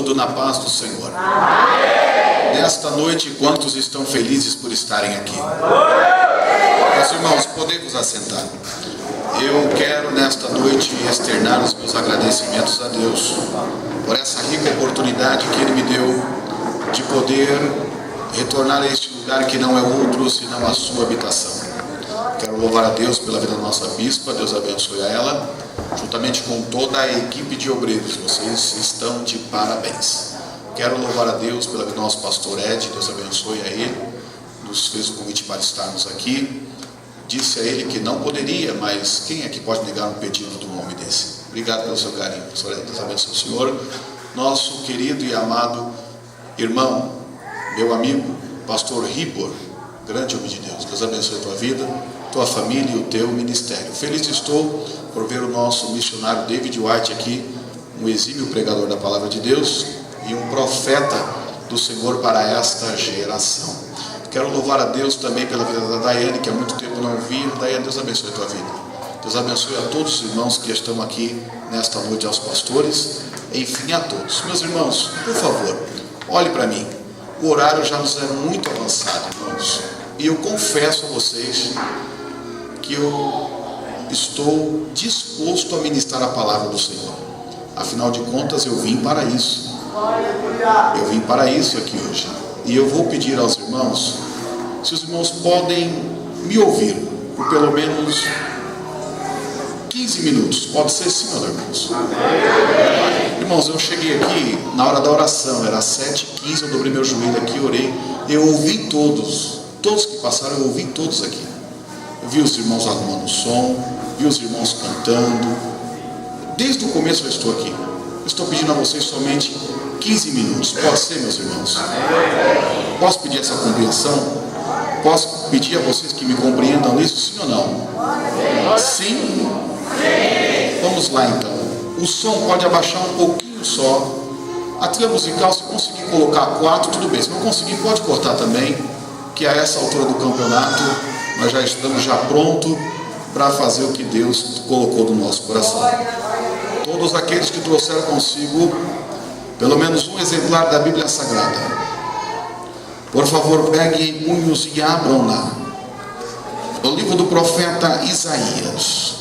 tudo na paz do Senhor. Amém. Nesta noite, quantos estão felizes por estarem aqui? Meus irmãos, podemos assentar. Eu quero nesta noite externar os meus agradecimentos a Deus por essa rica oportunidade que Ele me deu de poder retornar a este lugar que não é outro senão a sua habitação. Quero louvar a Deus pela vida da nossa bispa, Deus abençoe a ela, juntamente com toda a equipe de obreiros, vocês estão de parabéns. Quero louvar a Deus pela vida do nosso pastor Ed, Deus abençoe a ele, nos fez o convite para estarmos aqui. Disse a ele que não poderia, mas quem é que pode negar um pedido de um homem desse? Obrigado pelo seu carinho, pastor Ed, Deus abençoe o senhor. Nosso querido e amado irmão, meu amigo, pastor Ribor, grande homem de Deus, Deus abençoe a tua vida, tua família e o teu ministério. Feliz estou por ver o nosso missionário David White aqui, um exímio pregador da palavra de Deus e um profeta do Senhor para esta geração. Quero louvar a Deus também pela vida da Daiane, que há muito tempo não vi. Daiane, Deus abençoe a tua vida. Deus abençoe a todos os irmãos que estão aqui nesta noite, aos pastores, enfim, a todos. Meus irmãos, por favor, olhe para mim. O horário já nos é muito avançado, irmãos. E eu confesso a vocês que eu estou disposto a ministrar a palavra do Senhor. Afinal de contas, eu vim para isso. Eu vim para isso aqui hoje. E eu vou pedir aos irmãos, se os irmãos podem me ouvir por pelo menos 15 minutos. Pode ser sim, meus irmãos? Irmãos, eu cheguei aqui na hora da oração, era 7h15, eu dobrei meu joelho aqui, orei. Eu ouvi todos que passaram, eu ouvi todos aqui. Eu vi os irmãos arrumando o som, vi os irmãos cantando. Desde o começo eu estou aqui. Eu estou pedindo a vocês somente 15 minutos. Pode ser, meus irmãos? Posso pedir essa compreensão? Posso pedir a vocês que me compreendam nisso, sim ou não? Sim? Vamos lá então. O som pode abaixar um pouquinho só. A trilha musical, se conseguir colocar 4, tudo bem. Se não conseguir, pode cortar também, que a essa altura do campeonato nós já estamos pronto para fazer o que Deus colocou no nosso coração. Todos aqueles que trouxeram consigo pelo menos um exemplar da Bíblia Sagrada, por favor, peguem em punhos e abram lá o livro do profeta Isaías,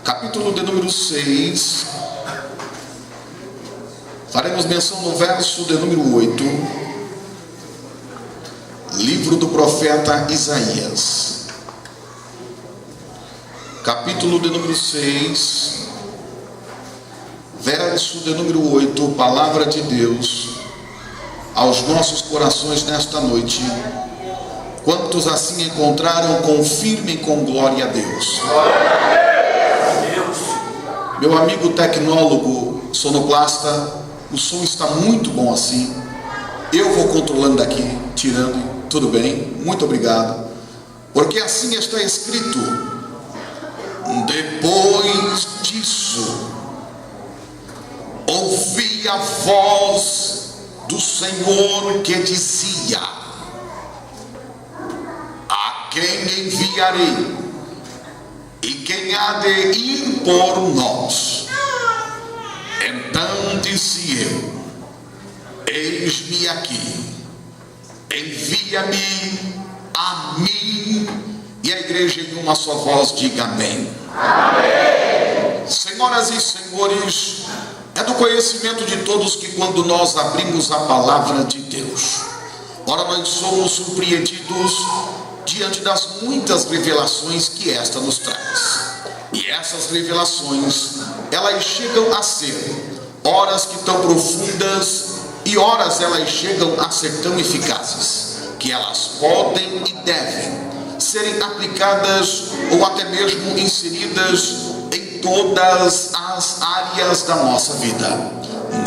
capítulo de número 6. Faremos menção no verso de número 8. Livro do profeta Isaías, capítulo de número 6, verso de número 8, palavra de Deus aos nossos corações nesta noite. Quantos assim encontraram, confirmem com glória a Deus. Meu amigo tecnólogo, sonoplasta, o som está muito bom assim. Eu vou controlando daqui, tirando, tudo bem, muito obrigado. Porque assim está escrito: depois disso, ouvi a voz do Senhor que dizia: a quem enviarei? E quem há de ir por nós? Então disse eu: eis-me aqui, envia-me a mim. E a igreja em uma só voz diga amém. Amém. Senhoras e senhores, é do conhecimento de todos que quando nós abrimos a palavra de Deus, ora nós somos surpreendidos diante das muitas revelações que esta nos traz. E essas revelações, elas chegam a ser horas que tão profundas e horas elas chegam a ser tão eficazes que elas podem e devem serem aplicadas ou até mesmo inseridas em todas as áreas da nossa vida.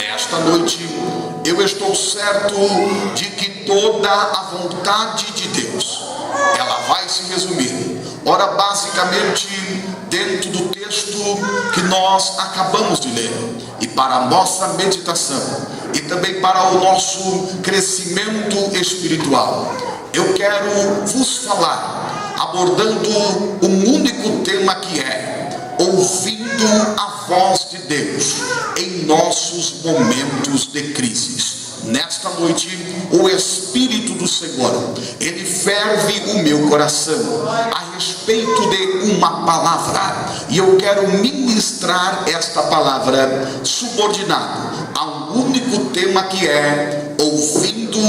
Nesta noite eu estou certo de que toda a vontade de Deus, ela vai se resumir, ora basicamente dentro do texto que nós acabamos de ler. E para a nossa meditação e também para o nosso crescimento espiritual, eu quero vos falar abordando um único tema, que é ouvindo a voz de Deus em nossos momentos de crises. Nesta noite, o Espírito do Senhor, ele ferve o meu coração a respeito de uma palavra, e eu quero ministrar esta palavra subordinado a um único tema, que é ouvindo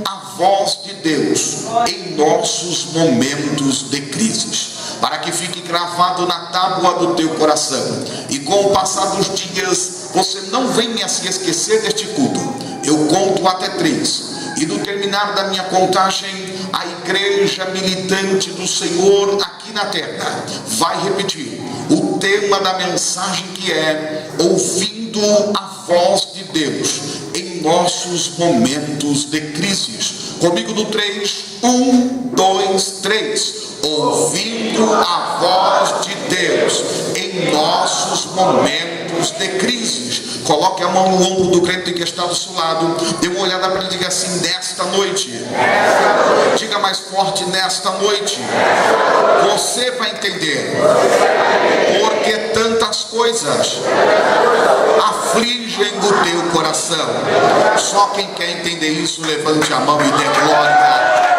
a voz de Deus em nossos momentos de crises. Para que fique gravado na tábua do teu coração, e com o passar dos dias você não venha se esquecer deste culto. Eu conto até 3, e no terminar da minha contagem, a igreja militante do Senhor aqui na terra vai repetir o tema da mensagem, que é ouvindo a voz de Deus em nossos momentos de crises. Comigo no 3, 1, 2, 3. Ouvindo a voz de Deus em nossos momentos de crises. Coloque a mão no ombro do crente que está do seu lado, dê uma olhada para ele e diga assim: nesta noite. Diga mais forte: nesta noite. Você vai entender porque tantas coisas afligem o teu coração. Só quem quer entender isso, levante a mão e dê glória.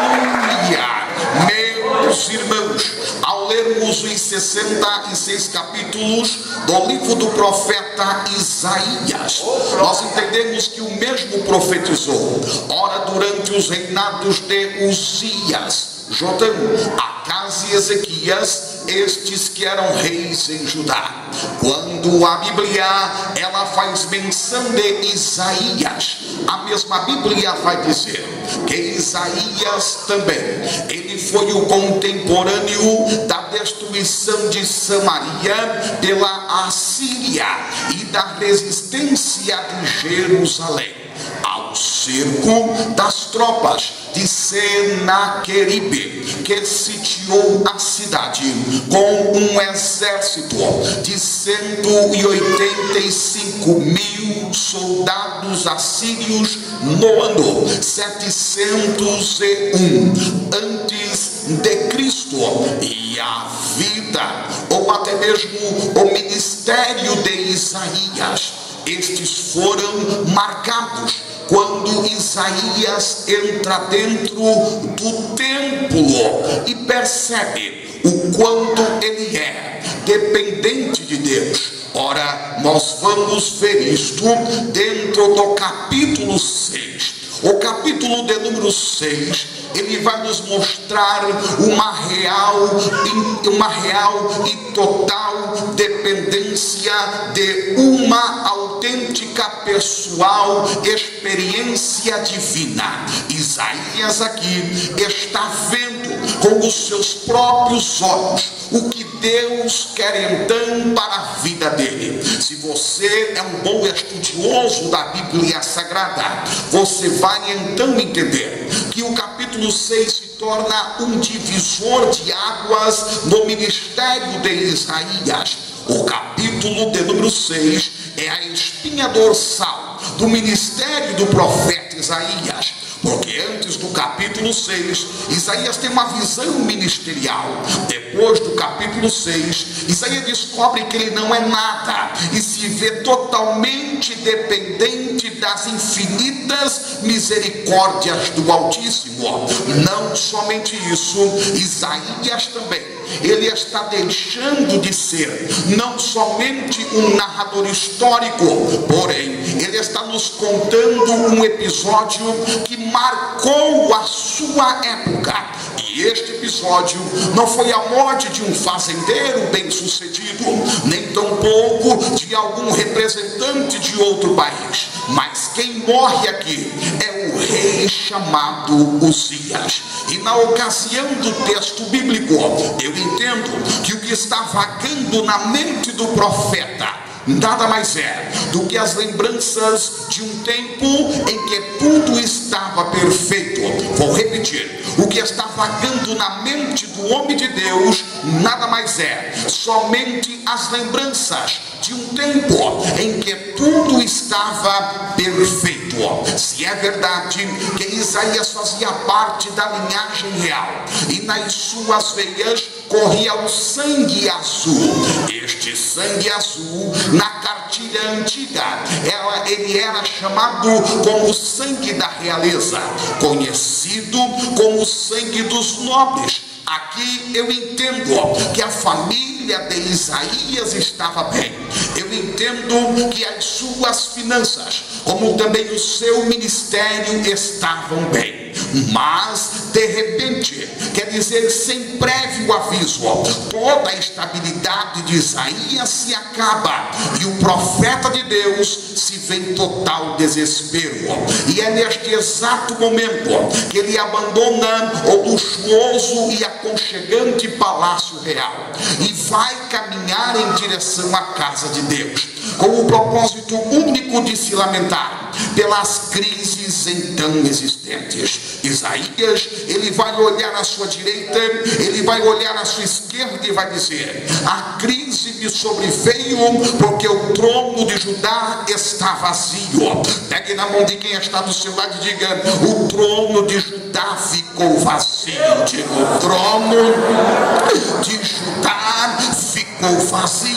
Aleluia. Meus irmãos, ao lermos os 66 capítulos do livro do profeta Isaías, nós entendemos que o mesmo profetizou, ora durante os reinados de Uzias, Jotão, Acás e Ezequias, estes que eram reis em Judá. Quando a Bíblia ela faz menção de Isaías, a mesma Bíblia vai dizer que Isaías também, ele foi o contemporâneo da destruição de Samaria pela Assíria e da resistência de Jerusalém ao cerco das tropas de Senaqueribe, que sitiou a cidade com um exército de 185.000 soldados assírios no ano 701 antes de Cristo. E a vida, ou até mesmo o ministério de Isaías, estes foram marcados quando Isaías entra dentro do templo e percebe o quanto ele é dependente de Deus. Ora, nós vamos ver isto dentro do capítulo 6. O capítulo de número 6, ele vai nos mostrar uma real e total dependência de uma autêntica pessoal experiência divina. Isaías aqui está vendo com os seus próprios olhos o que Deus quer então para a vida dele. Se você é um bom estudioso da Bíblia Sagrada, você vai então entender que o capítulo 6 se torna um divisor de águas no ministério de Isaías. O capítulo de número 6 é a espinha dorsal do ministério do profeta Isaías. Porque antes do capítulo 6, Isaías tem uma visão ministerial. Depois do capítulo 6, Isaías descobre que ele não é nada e se vê totalmente dependente das infinitas misericórdias do Altíssimo. Não somente isso, Isaías também, ele está deixando de ser não somente um narrador histórico, porém ele está nos contando um episódio que marcou a sua época. E este episódio não foi a morte de um fazendeiro bem-sucedido, nem tampouco de algum representante de outro país, mas quem morre aqui é o rei chamado Uzias. E na ocasião do texto bíblico, eu entendo que o que está vagando na mente do profeta nada mais é do que as lembranças de um tempo em que tudo estava perfeito. Vou repetir: o que está vagando na mente do homem de Deus nada mais é somente as lembranças de um tempo em que tudo estava estava perfeito. Se é verdade que Isaías fazia parte da linhagem real e nas suas veias corria o sangue azul, este sangue azul na cartilha antiga, ele era chamado como sangue da realeza, conhecido como sangue dos nobres. Aqui eu entendo que a família de Isaías estava bem. Eu entendo que as suas finanças, como também o seu ministério, estavam bem. Mas, de repente, quer dizer, sem prévio aviso, toda a estabilidade de Isaías se acaba e o profeta de Deus se vê em total desespero. E é neste exato momento que ele abandona o luxuoso e aconchegante palácio real e vai caminhar em direção à casa de Deus, com o propósito único de se lamentar pelas crises então existentes. Isaías, ele vai olhar à sua direita, ele vai olhar à sua esquerda e vai dizer: a crise me sobreveio porque o trono de Judá está vazio. Pegue na mão de quem está do seu lado e diga: o trono de Judá ficou vazio. Diga: o trono de Judá ficou vazio.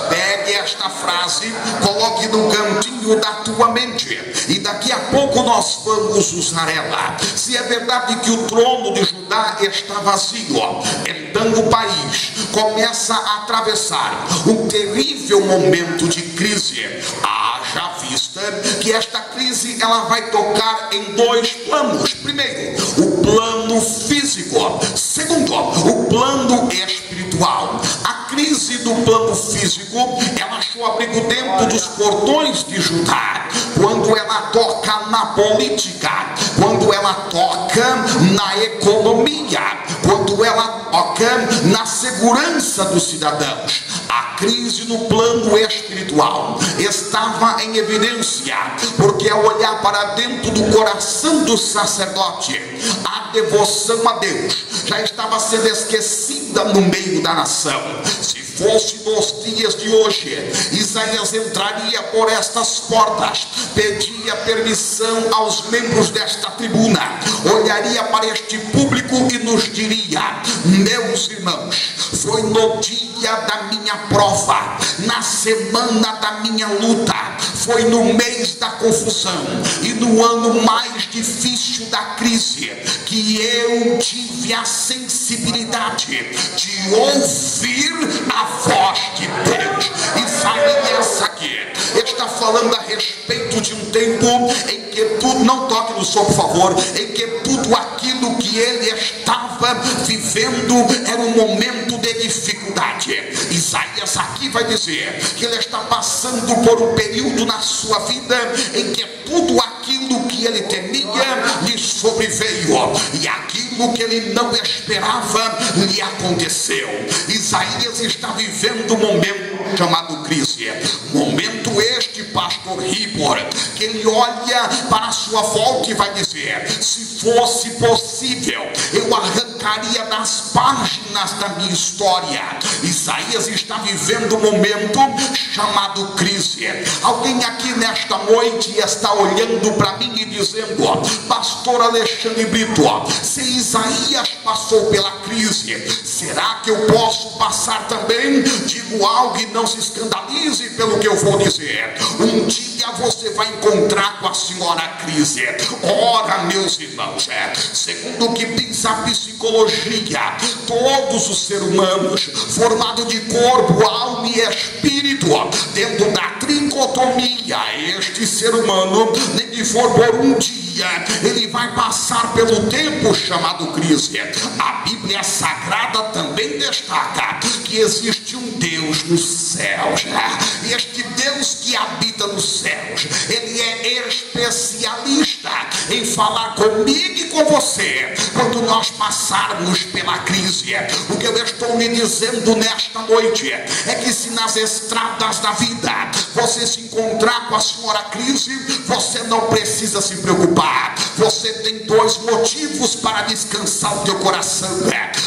Pegue esta frase, coloque no cantinho da tua mente e daqui a pouco nós vamos usar ela. Se é verdade que o trono de Judá está vazio, então o país começa a atravessar um terrível momento de crise. Haja vista que esta crise ela vai tocar em dois planos. Primeiro, o plano físico. Segundo, o plano espiritual. A crise do plano físico, ela achou abrigo dentro dos portões de Judá, quando ela toca na política, quando ela toca na economia, quando ela toca na segurança dos cidadãos. A crise no plano espiritual estava em evidência, porque ao olhar para dentro do coração do sacerdote, a devoção a Deus já estava sendo esquecida no meio da nação. Se fosse nos dias de hoje, Isaías entraria por estas portas, pedia permissão aos membros desta tribuna, olharia para este público e nos diria: meus irmãos, foi no dia da minha prova, na semana da minha luta, foi no mês da confusão e no ano mais difícil da crise que eu tive a sensibilidade de ouvir a voz de Deus. Isaías aqui está falando a respeito de um tempo em que tudo, não toque no som por favor, em que tudo aquilo que ele estava vivendo era um momento de dificuldade. Isaías aqui vai dizer que ele está passando por um período na sua vida em que tudo aquilo que ele temia lhe sobreveio e aquilo que ele não esperava lhe aconteceu. Isaías está vivendo um momento chamado crise, momento este, pastor Ribor, que ele olha para a sua volta e vai dizer: se fosse possível, eu arrancaria das páginas da minha história. Isaías está vivendo um momento chamado crise. Alguém aqui nesta noite está olhando para mim e dizendo: pastor Alexandre Brito, se Isaías passou pela crise, será que eu posso passar também? Digo algo e não se escandalize pelo que eu vou dizer. Um dia você vai encontrar com a senhora crise. Ora, meus irmãos, segundo o que diz a psicologia, todos os seres humanos, formados de corpo, alma e espírito, dentro da tricotomia, este ser humano, nem que for por um dia, ele vai passar pelo tempo chamado crise. A Bíblia Sagrada também destaca que existe um Deus nos céus. Este Deus que habita nos céus, ele é especialista em falar comigo e com você quando nós passarmos pela crise. O que eu estou lhe dizendo nesta noite é que se nas estradas da vida você se encontrar com a senhora crise, você não precisa se preocupar. Você tem dois motivos para descansar o teu coração.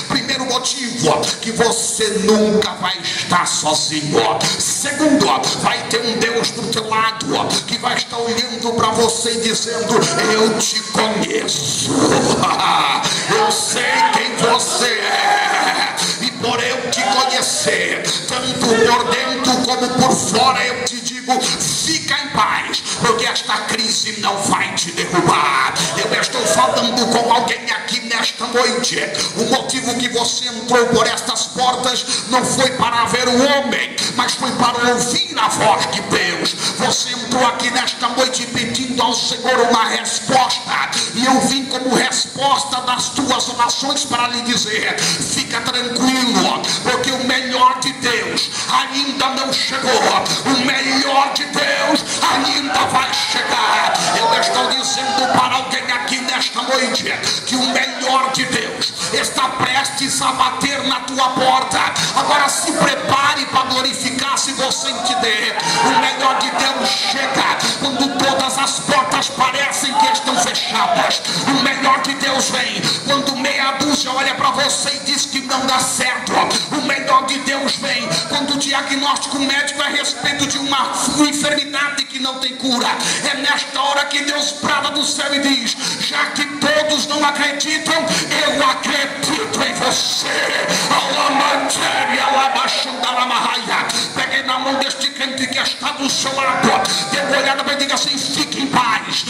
Primeiro motivo, que você nunca vai estar sozinho. Segundo, vai ter um Deus do teu lado que vai vai estar olhando para você e dizendo: eu te conheço, eu sei quem você é, e por eu te conhecer, tanto por dentro como por fora, eu te digo: fica em paz, porque esta crise não vai te derrubar. Eu estou falando com alguém aqui nesta noite. O motivo que você entrou por estas portas não foi para ver o homem, mas foi para ouvir a voz de Deus. Você entrou aqui nesta noite pedindo ao Senhor uma resposta, e eu vim como resposta das tuas orações para lhe dizer: fica tranquilo, porque o melhor de Deus ainda não chegou. O melhor de Deus ainda vai chegar. Eu estou dizendo para alguém aqui nesta noite que o melhor de Deus está prestes a bater na tua porta. Agora se prepare para glorificar se você entender. O melhor de Deus chega quando todas as portas parecem que estão fechadas. O melhor de Deus vem quando meia dúzia olha para você e diz que não dá certo. O melhor de Deus vem quando o diagnóstico médico é a respeito de uma enfermidade que não tem cura. É nesta hora que Deus brada do céu e diz: já que todos não acreditam, eu acredito em você. Pegue na mão deste crente que está do seu lado, dê uma olhada para ele e diga assim: fique em paz,